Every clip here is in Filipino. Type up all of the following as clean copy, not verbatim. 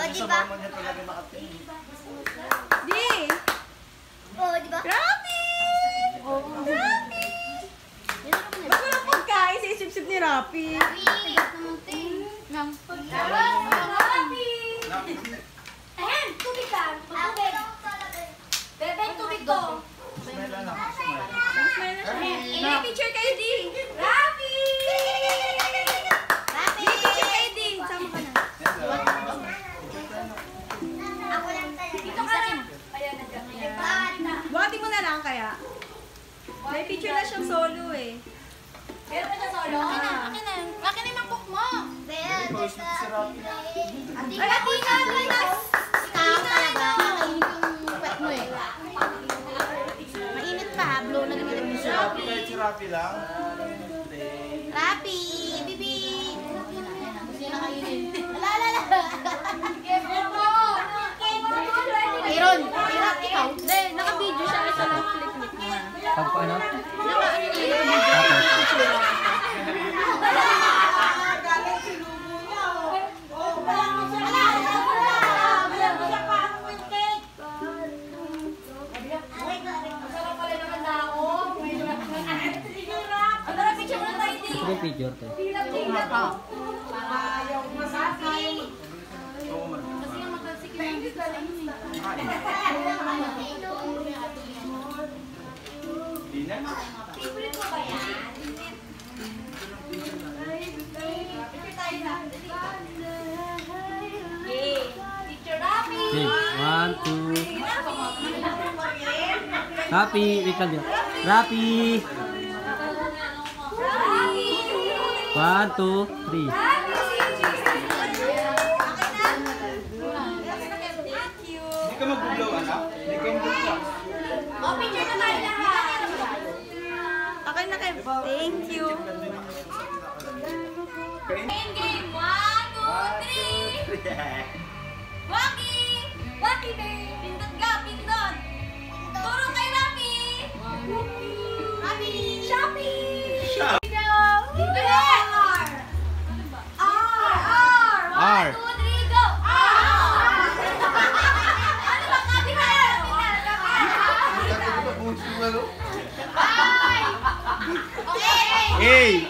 di ba? Di! Oo, di ba? Rapi! Rapi! Ba't walang pagkain sa isip-sip ni Rapi? Rapi! Ahem! Tubig ka! Tubig! Bebe, tubig to! Smile na siya. Picture kayo, Di! Rapi! Rapi! Picture kayo, Di! Sama ka na. Ako lang talaga. Dito ka na. Ayan na. Buhati mo na lang kaya. May picture na siyang solo eh. Meron na solo? Akin na. Akin na yung mangkok mo. Ayan, Rapi na! Ikaw talaga. Yung pet mo eh. Mainit pa ha. Blow na rin yung Si Rapi kahit si Rapi lang. Rapi! Bibi! Gusto na kayo din. Ala! Mayroon! Ikaw? Hindi, naka-video siya sa clip mo. Pag paano? Ito yung picture to. Di na. Favorite mo ba yan? Picture Rapi! Okay, 1, 2. Rapi, wait lang yun. Rapi! 1, 2, 3. Hindi ka mag-blow, anak. Hindi ka mag-blow. Oh, picture na tayo lahat! Okay na kayo. Thank you. Game! 1, 2, 3! Waki! Waki, babe! Pindot ka! Pindot! Turo kay Rapi! Rapi! Shopee! Shop. R! R. 1, 2, 3, go! R! Ano ba? Copy ka! Okay!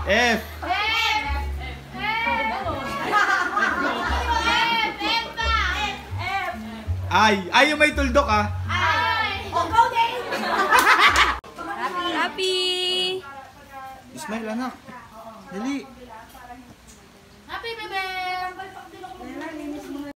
F. Ay, yung may tuldok ah. Rapi! Smile, anak. Dali.